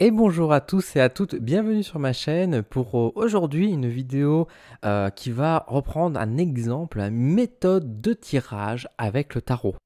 Et bonjour à tous et à toutes, bienvenue sur ma chaîne pour aujourd'hui une vidéo qui va reprendre un exemple, une méthode de tirage avec le tarot.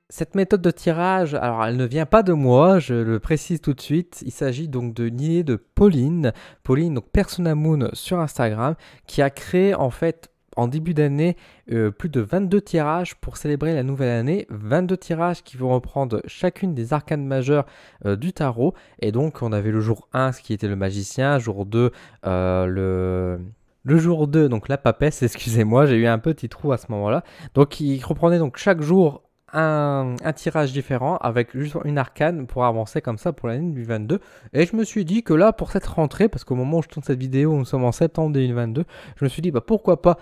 Cette méthode de tirage, alors elle ne vient pas de moi, je le précise tout de suite, il s'agit donc d'une idée de Pauline, donc Persona Moon sur Instagram, qui a créé en fait en début d'année plus de 22 tirages pour célébrer la nouvelle année, 22 tirages qui vont reprendre chacune des arcanes majeures du tarot, et donc on avait le jour 1 ce qui était le magicien, jour 2 le jour 2, donc la papesse, excusez-moi, j'ai eu un petit trou à ce moment-là. Donc il reprenait donc chaque jour un tirage différent avec juste une arcane pour avancer comme ça pour l'année 2022. Et je me suis dit que là, pour cette rentrée, parce qu'au moment où je tourne cette vidéo, nous sommes en septembre 2022, je me suis dit bah, pourquoi pas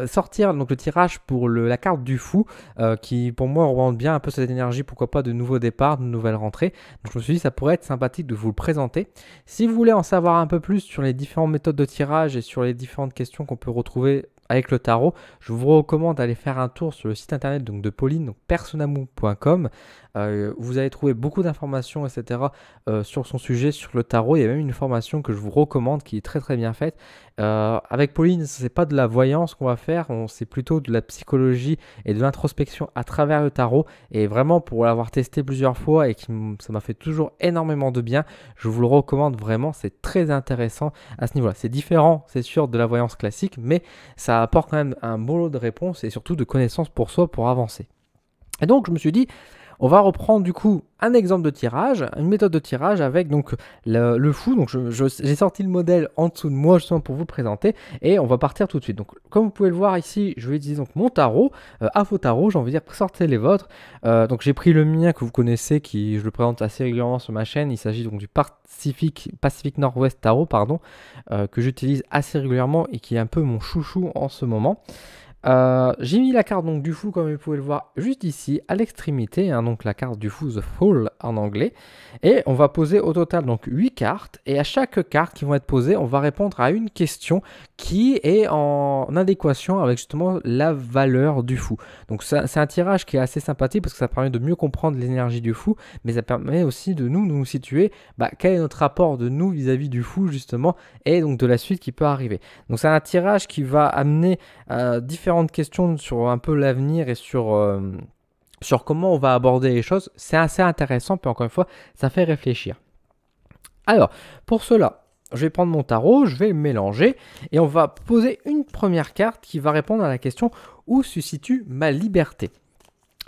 sortir donc, le tirage pour la carte du fou, qui pour moi représente bien un peu cette énergie, pourquoi pas de nouveaux départs, de nouvelles rentrées. Donc je me suis dit ça pourrait être sympathique de vous le présenter. Si vous voulez en savoir un peu plus sur les différentes méthodes de tirage et sur les différentes questions qu'on peut retrouver avec le tarot, je vous recommande d'aller faire un tour sur le site internet donc, de Pauline, donc personamou.com. Vous allez trouver beaucoup d'informations, etc. Sur son sujet, sur le tarot. Il y a même une formation que je vous recommande qui est très très bien faite. Avec Pauline, ce n'est pas de la voyance qu'on va faire, c'est plutôt de la psychologie et de l'introspection à travers le tarot. Et vraiment, pour l'avoir testé plusieurs fois et ça m'a fait toujours énormément de bien, je vous le recommande vraiment, c'est très intéressant à ce niveau-là. C'est différent, c'est sûr, de la voyance classique, mais ça apporte quand même un bon lot de réponses et surtout de connaissances pour soi pour avancer. Et donc, je me suis dit, on va reprendre du coup un exemple de tirage, une méthode de tirage avec donc le fou. Donc j'ai sorti le modèle en dessous de moi justement pour vous le présenter et on va partir tout de suite. Donc comme vous pouvez le voir ici, je vais utiliser donc mon tarot, à vos tarots, j'ai envie de dire sortez les vôtres. Donc j'ai pris le mien que vous connaissez, qui je le présente assez régulièrement sur ma chaîne. Il s'agit donc du Pacific Nord-Ouest Tarot, pardon, que j'utilise assez régulièrement et qui est un peu mon chouchou en ce moment. J'ai mis la carte donc du fou comme vous pouvez le voir juste ici à l'extrémité, hein, donc la carte du fou, The Fool en anglais, et on va poser au total donc 8 cartes, et à chaque carte qui vont être posées on va répondre à une question qui est en adéquation avec justement la valeur du fou. Donc c'est un tirage qui est assez sympathique parce que ça permet de mieux comprendre l'énergie du fou, mais ça permet aussi de nous situer quel est notre rapport de nous vis-à-vis du fou justement, et donc de la suite qui peut arriver. Donc c'est un tirage qui va amener différentes questions sur un peu l'avenir et sur comment on va aborder les choses. C'est assez intéressant, puis encore une fois, ça fait réfléchir. Alors, pour cela, je vais prendre mon tarot, je vais le mélanger, et on va poser une première carte qui va répondre à la question « Où se situe ma liberté ?»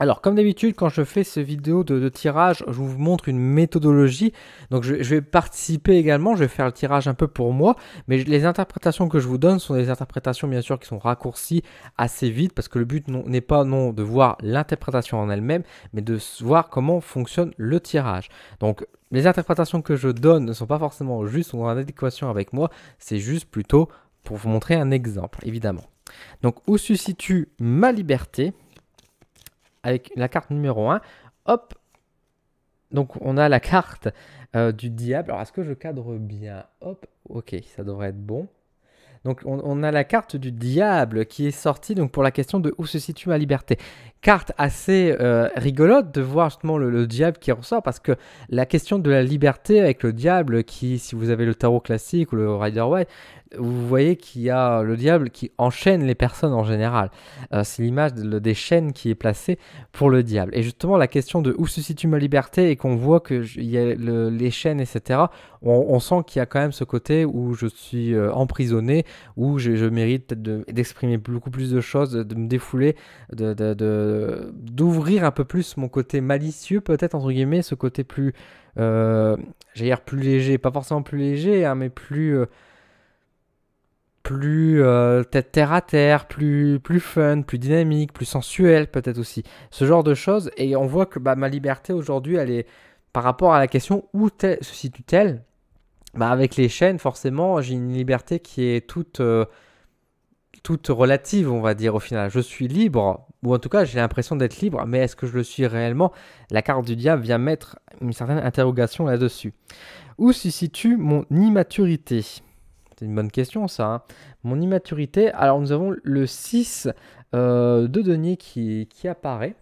Alors, comme d'habitude, quand je fais ce vidéo de tirage, je vous montre une méthodologie. Donc, je vais participer également, je vais faire le tirage un peu pour moi. Mais les interprétations que je vous donne sont des interprétations, bien sûr, qui sont raccourcies assez vite. Parce que le but n'est pas de voir l'interprétation en elle-même, mais de voir comment fonctionne le tirage. Donc, les interprétations que je donne ne sont pas forcément justes ou en adéquation avec moi. C'est juste plutôt pour vous montrer un exemple, évidemment. Donc, où se situe ma liberté ? Avec la carte numéro 1, hop, donc on a la carte du diable. Alors est-ce que je cadre bien? Hop, ok, ça devrait être bon. Donc on a la carte du diable qui est sortie donc, pour la question de où se situe ma liberté. Carte assez rigolote de voir justement le diable qui ressort, parce que la question de la liberté avec le diable qui, si vous avez le tarot classique ou le Rider-Waite, vous voyez qu'il y a le diable qui enchaîne les personnes en général. C'est l'image des chaînes qui est placée pour le diable. Et justement, la question de où se situe ma liberté et qu'on voit qu'il y a les chaînes, etc., on sent qu'il y a quand même ce côté où je suis emprisonné, où je mérite peut-être d'exprimer beaucoup plus de choses, de me défouler, d'ouvrir un peu plus mon côté malicieux, peut-être, entre guillemets, ce côté plus, j'allais dire plus léger, pas forcément plus léger, hein, mais plus peut-être terre à terre, plus fun, plus dynamique, plus sensuel peut-être aussi. Ce genre de choses. Et on voit que ma liberté aujourd'hui, elle est par rapport à la question où se situe-t-elle, avec les chaînes, forcément, j'ai une liberté qui est toute relative, on va dire, au final. Je suis libre, ou en tout cas, j'ai l'impression d'être libre, mais est-ce que je le suis réellement? La carte du diable vient mettre une certaine interrogation là-dessus. Où se situe mon immaturité? C'est une bonne question, ça. Hein. Mon immaturité, alors nous avons le 6 de denier qui apparaît.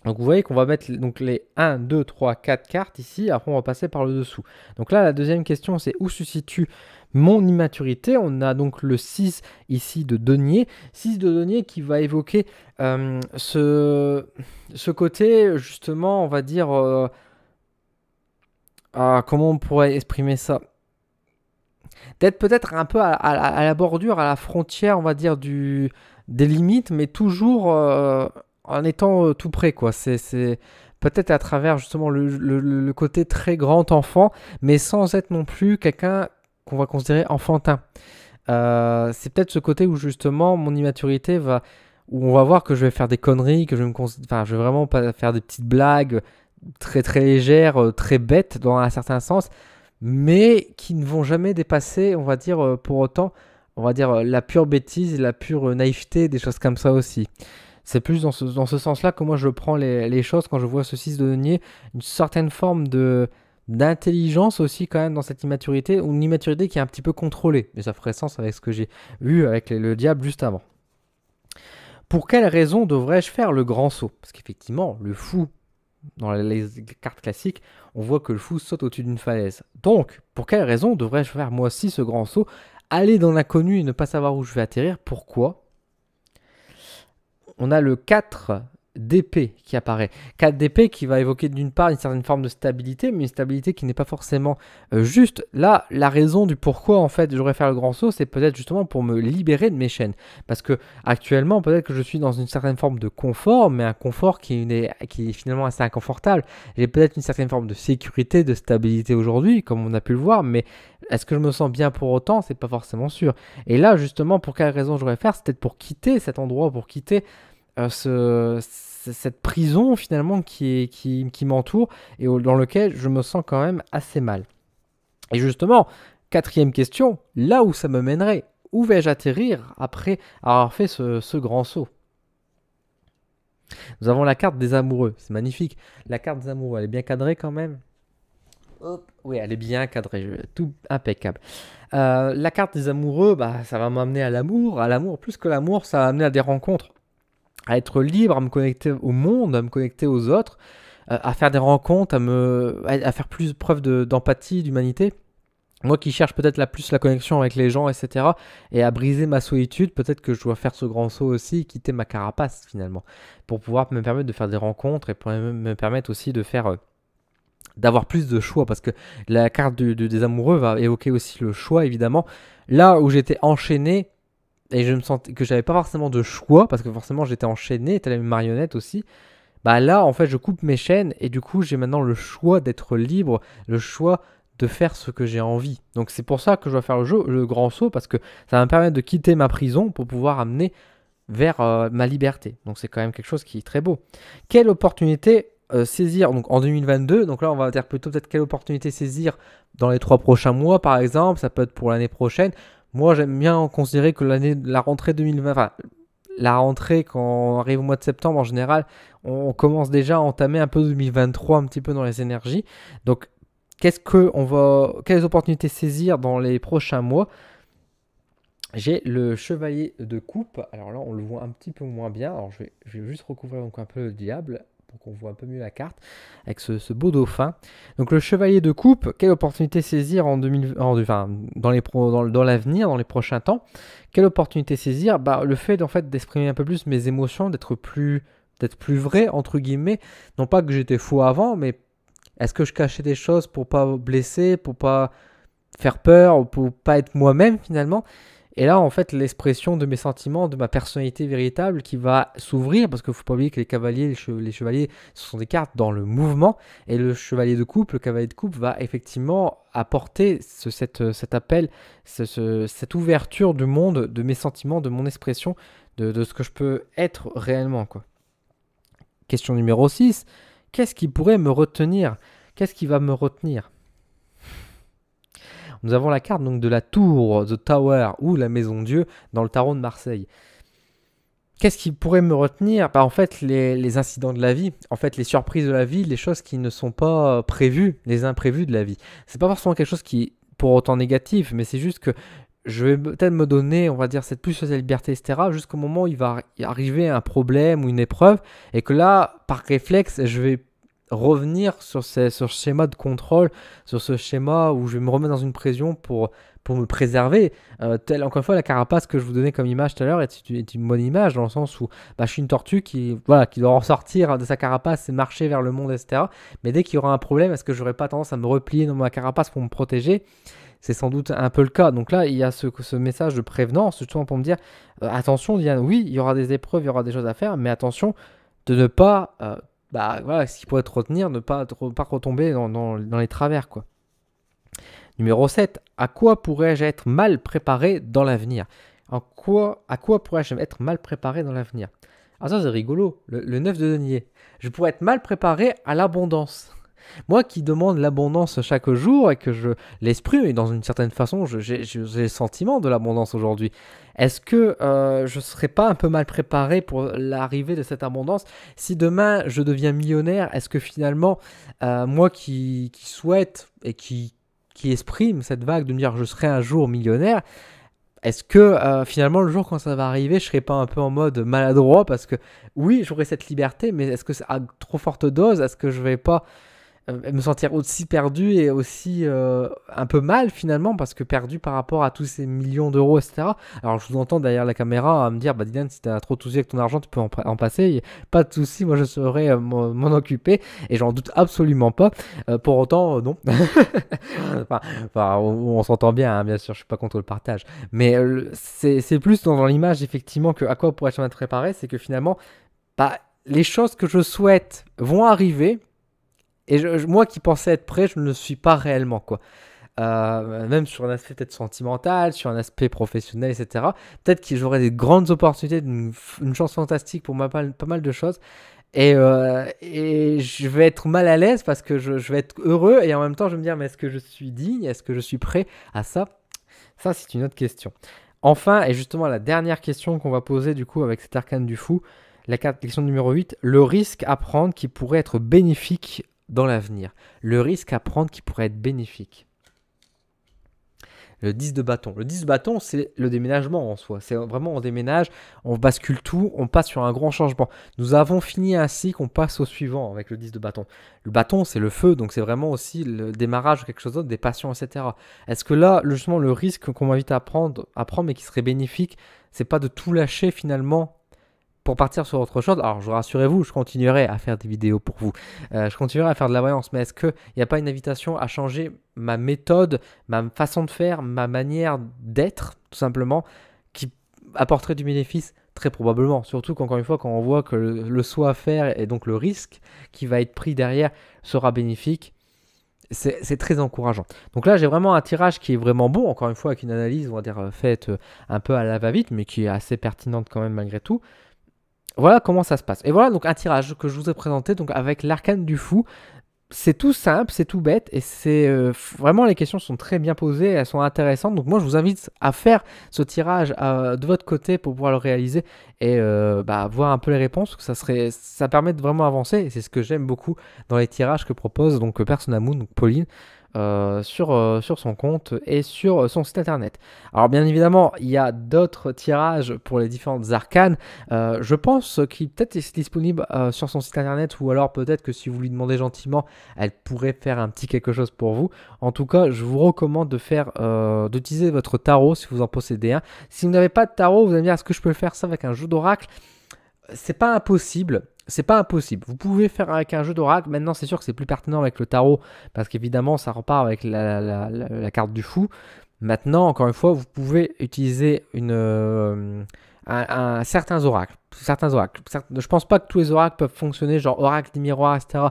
Donc vous voyez qu'on va mettre donc les 1, 2, 3, 4 cartes ici, après on va passer par le dessous. Donc là la deuxième question c'est où se situe mon immaturité. On a donc le 6 ici de denier. 6 de denier qui va évoquer ce côté justement on va dire... comment on pourrait exprimer ça? D'être peut-être un peu à la bordure, à la frontière on va dire des limites, mais toujours... en étant tout près, quoi. C'est peut-être à travers justement le côté très grand enfant, mais sans être non plus quelqu'un qu'on va considérer enfantin. C'est peut-être ce côté où justement mon immaturité va, où on va voir que je vais faire des conneries, que je vais vraiment pas faire des petites blagues très très légères, très bêtes dans un certain sens, mais qui ne vont jamais dépasser, on va dire pour autant, on va dire la pure bêtise, la pure naïveté, des choses comme ça aussi. C'est plus dans ce sens-là que moi je prends les choses quand je vois ce 6 de denier, une certaine forme d'intelligence aussi quand même dans cette immaturité, ou une immaturité qui est un petit peu contrôlée. Mais ça ferait sens avec ce que j'ai vu avec le diable juste avant. Pour quelle raison devrais-je faire le grand saut? Parce qu'effectivement, le fou, dans les cartes classiques, on voit que le fou saute au-dessus d'une falaise. Donc, pour quelle raison devrais-je faire moi aussi ce grand saut? Aller dans l'inconnu et ne pas savoir où je vais atterrir, pourquoi? On a le 4 d'épée qui apparaît. 4 d'épée qui va évoquer d'une part une certaine forme de stabilité, mais une stabilité qui n'est pas forcément juste. Là, la raison du pourquoi en fait j'aurais faire le grand saut, c'est peut-être justement pour me libérer de mes chaînes. Parce que actuellement, peut-être que je suis dans une certaine forme de confort, mais un confort qui est finalement assez inconfortable. J'ai peut-être une certaine forme de sécurité, de stabilité aujourd'hui, comme on a pu le voir, mais est-ce que je me sens bien pour autant? C'est pas forcément sûr. Et là, justement, pour quelle raison j'aurais faire? C'est peut-être pour quitter cet endroit, pour quitter cette prison finalement qui m'entoure et dans lequel je me sens quand même assez mal. Et justement, quatrième question, là où ça me mènerait, où vais-je atterrir après avoir fait ce grand saut? Nous avons la carte des amoureux, c'est magnifique. La carte des amoureux, elle est bien cadrée quand même. Hop. Oui, elle est bien cadrée, tout impeccable. La carte des amoureux, bah, ça va m'amener à l'amour. À l'amour, plus que l'amour, ça va amener à des rencontres, à être libre, à me connecter au monde, à me connecter aux autres, à faire des rencontres, à faire plus preuve d'empathie, d'humanité. Moi qui cherche peut-être plus la connexion avec les gens, etc. Et à briser ma solitude, peut-être que je dois faire ce grand saut aussi, quitter ma carapace finalement, pour pouvoir me permettre de faire des rencontres et pour me permettre aussi de faire... d'avoir plus de choix, parce que la carte des amoureux va évoquer aussi le choix, évidemment. Là où j'étais enchaîné, et je me sentais que j'avais pas forcément de choix, parce que forcément j'étais enchaîné, tel une marionnette aussi, bah là en fait je coupe mes chaînes, et du coup j'ai maintenant le choix d'être libre, le choix de faire ce que j'ai envie. Donc c'est pour ça que je dois faire le grand saut, parce que ça va me permettre de quitter ma prison pour pouvoir amener vers ma liberté. Donc c'est quand même quelque chose qui est très beau. Quelle opportunité saisir donc en 2022? Donc là on va dire plutôt peut-être quelle opportunité saisir dans les 3 prochains mois par exemple, ça peut être pour l'année prochaine. Moi j'aime bien considérer que la rentrée 2020, enfin la rentrée quand on arrive au mois de septembre en général, on commence déjà à entamer un peu 2023 un petit peu dans les énergies. Donc quelles opportunités saisir dans les prochains mois? J'ai le chevalier de coupe. Alors là, on le voit un petit peu moins bien. Alors je vais juste recouvrir donc un peu le diable pour qu'on voit un peu mieux la carte avec ce beau dauphin. Donc le chevalier de coupe, quelle opportunité saisir dans l'avenir, dans les prochains temps? Quelle opportunité saisir? Bah, le fait en fait d'exprimer un peu plus mes émotions, d'être plus vrai entre guillemets. Non pas que j'étais faux avant, mais est-ce que je cachais des choses pour pas blesser, pour pas faire peur, pour pas être moi-même finalement? Et là, en fait, l'expression de mes sentiments, de ma personnalité véritable qui va s'ouvrir, parce qu'il ne faut pas oublier que les cavaliers, les chevaliers, ce sont des cartes dans le mouvement, et le chevalier de coupe, le cavalier de coupe va effectivement apporter cet appel, cette ouverture du monde, de mes sentiments, de mon expression, de ce que je peux être réellement, quoi. Question numéro 6, qu'est-ce qui pourrait me retenir? Qu'est-ce qui va me retenir? Nous avons la carte donc de la tour, The Tower, ou la Maison Dieu, dans le tarot de Marseille. Qu'est-ce qui pourrait me retenir? Bah, en fait, les incidents de la vie, en fait, les surprises de la vie, les choses qui ne sont pas prévues, les imprévus de la vie. C'est pas forcément quelque chose qui est pour autant négatif, mais c'est juste que je vais peut-être me donner, on va dire, cette plus cette liberté, etc., jusqu'au moment où il va y arriver un problème ou une épreuve, et que là, par réflexe, je vais revenir sur ce schéma de contrôle, sur ce schéma où je vais me remettre dans une pression pour me préserver. Encore une fois, la carapace que je vous donnais comme image tout à l'heure est une bonne image, dans le sens où je suis une tortue qui doit en sortir de sa carapace et marcher vers le monde, etc. Mais dès qu'il y aura un problème, est-ce que j'aurai pas tendance à me replier dans ma carapace pour me protéger? C'est sans doute un peu le cas. Donc là, il y a ce message de prévenance, justement pour me dire, attention Diane, oui, il y aura des épreuves, il y aura des choses à faire, mais attention de ne pas, ce qui pourrait te retenir, ne pas retomber dans les travers, quoi. Numéro 7, à quoi pourrais-je être mal préparé dans l'avenir? À quoi pourrais-je être mal préparé dans l'avenir? Ah ça c'est rigolo, le 9 de denier. Je pourrais être mal préparé à l'abondance. Moi qui demande l'abondance chaque jour et que je l'exprime, et dans une certaine façon, j'ai le sentiment de l'abondance aujourd'hui. Est-ce que je ne serais pas un peu mal préparé pour l'arrivée de cette abondance? Si demain je deviens millionnaire, est-ce que finalement, moi qui souhaite et qui exprime cette vague de me dire je serai un jour millionnaire, est-ce que finalement le jour quand ça va arriver, je serai pas un peu en mode maladroit parce que oui, j'aurai cette liberté, mais est-ce que c'est à trop forte dose? Est-ce que je vais pas me sentir aussi perdu et aussi un peu mal finalement, parce que perdu par rapport à tous ces millions d'euros, etc. Alors je vous entends derrière la caméra à me dire, Dylan, si tu as trop de soucis avec ton argent, tu peux en passer, pas de soucis, moi je saurais m'en occuper, et j'en doute absolument pas. Pour autant, non. On s'entend bien, hein, bien sûr, je suis pas contre le partage, mais c'est plus dans l'image effectivement que à quoi pourrais-je m'être préparé, c'est que finalement, les choses que je souhaite vont arriver. Et moi qui pensais être prêt, je ne le suis pas réellement, quoi. Même sur un aspect peut-être sentimental, sur un aspect professionnel, etc. Peut-être que j'aurai des grandes opportunités, une chance fantastique pour pas mal de choses. Et je vais être mal à l'aise parce que je vais être heureux et en même temps je vais me dire, mais est-ce que je suis digne? Est-ce que je suis prêt à ça? Ça, c'est une autre question. Enfin, et justement la dernière question qu'on va poser du coup avec cet arcane du fou, la question numéro 8, le risque à prendre qui pourrait être bénéfique dans l'avenir. Le risque à prendre qui pourrait être bénéfique. Le 10 de bâton. Le 10 de bâton, c'est le déménagement en soi. C'est vraiment, on déménage, on bascule tout, on passe sur un grand changement. Nous avons fini un cycle, on passe au suivant avec le 10 de bâton. Le bâton, c'est le feu, donc c'est vraiment aussi le démarrage de quelque chose d'autre, des passions, etc. Est-ce que là, justement, le risque qu'on m'invite à prendre, mais qui serait bénéfique, c'est pas de tout lâcher finalement pour partir sur autre chose? Alors, rassurez-vous, je continuerai à faire des vidéos pour vous. Je continuerai à faire de la voyance, mais est-ce qu'il n'y a pas une invitation à changer ma méthode, ma façon de faire, ma manière d'être, tout simplement, qui apporterait du bénéfice? Très probablement. Surtout qu'encore une fois, quand on voit que le soi à faire et donc le risque qui va être pris derrière sera bénéfique, c'est très encourageant. Donc là, j'ai vraiment un tirage qui est vraiment bon, encore une fois, avec une analyse, on va dire, faite un peu à la va-vite, mais qui est assez pertinente quand même malgré tout. Voilà comment ça se passe. Et voilà donc un tirage que je vous ai présenté donc avec l'arcane du fou. C'est tout simple, c'est tout bête et c'est vraiment les questions sont très bien posées, elles sont intéressantes. Donc moi je vous invite à faire ce tirage de votre côté pour pouvoir le réaliser et voir un peu les réponses. Ça permet de vraiment avancer et c'est ce que j'aime beaucoup dans les tirages que propose donc Persona Moon, donc Pauline. Sur son compte et sur son site internet. Alors bien évidemment, il y a d'autres tirages pour les différentes arcanes. Je pense qu'il peut-être est disponible sur son site internet ou alors peut-être que si vous lui demandez gentiment, elle pourrait faire un petit quelque chose pour vous. En tout cas, je vous recommande d'utiliser votre tarot si vous en possédez un. Si vous n'avez pas de tarot, vous allez me dire est-ce que je peux faire ça avec un jeu d'oracle? C'est pas impossible. C'est pas impossible. Vous pouvez faire avec un jeu d'oracle. Maintenant, c'est sûr que c'est plus pertinent avec le tarot parce qu'évidemment, ça repart avec la carte du fou. Maintenant, encore une fois, vous pouvez utiliser certains oracles. Je pense pas que tous les oracles peuvent fonctionner, genre oracle des miroirs, etc.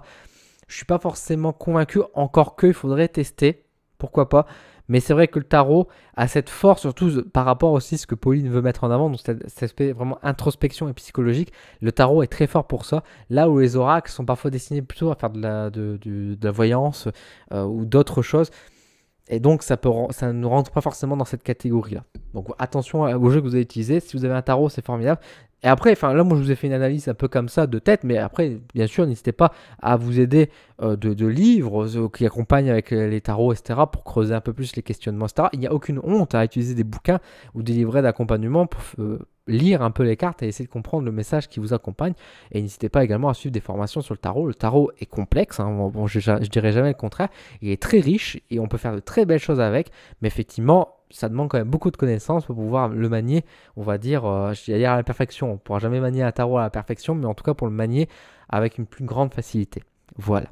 Je suis pas forcément convaincu. Encore que, il faudrait tester. Pourquoi pas? Mais c'est vrai que le tarot a cette force, surtout par rapport aussi à ce que Pauline veut mettre en avant, donc cet aspect vraiment introspection et psychologique. Le tarot est très fort pour ça, là où les oracles sont parfois destinés plutôt à faire de la voyance ou d'autres choses. Et donc ça ne rentre pas forcément dans cette catégorie-là. Donc attention au jeu que vous allez utiliser. Si vous avez un tarot, c'est formidable. Et après, enfin là, moi, je vous ai fait une analyse un peu comme ça de tête, mais après, bien sûr, n'hésitez pas à vous aider de livres qui accompagnent avec les tarots, etc., pour creuser un peu plus les questionnements, etc. Il n'y a aucune honte à utiliser des bouquins ou des livrets d'accompagnement pour lire un peu les cartes et essayer de comprendre le message qui vous accompagne. Et n'hésitez pas également à suivre des formations sur le tarot. Le tarot est complexe, hein. Bon, je dirais jamais le contraire. Il est très riche et on peut faire de très belles choses avec, mais effectivement, ça demande quand même beaucoup de connaissances pour pouvoir le manier, on va dire, je vais dire à la perfection. On ne pourra jamais manier un tarot à la perfection, mais en tout cas pour le manier avec une plus grande facilité. Voilà.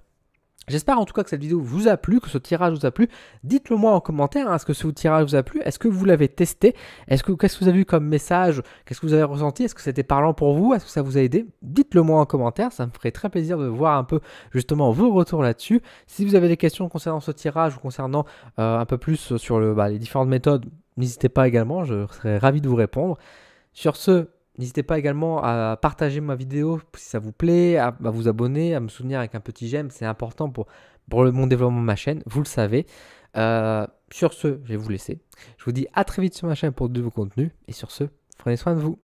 J'espère en tout cas que cette vidéo vous a plu, que ce tirage vous a plu. Dites-le moi en commentaire, hein, est-ce que ce tirage vous a plu? Est-ce que vous l'avez testé? Qu'est-ce que vous avez vu comme message? Qu'est-ce que vous avez ressenti? Est-ce que c'était parlant pour vous? Est-ce que ça vous a aidé? Dites-le moi en commentaire, ça me ferait très plaisir de voir un peu justement vos retours là-dessus. Si vous avez des questions concernant ce tirage ou concernant un peu plus sur les différentes méthodes, n'hésitez pas également, je serais ravi de vous répondre. Sur ce, n'hésitez pas également à partager ma vidéo si ça vous plaît, à vous abonner, à me soutenir avec un petit j'aime. C'est important pour mon développement de ma chaîne, vous le savez. Sur ce, je vais vous laisser. Je vous dis à très vite sur ma chaîne pour de nouveaux contenus. Et sur ce, prenez soin de vous.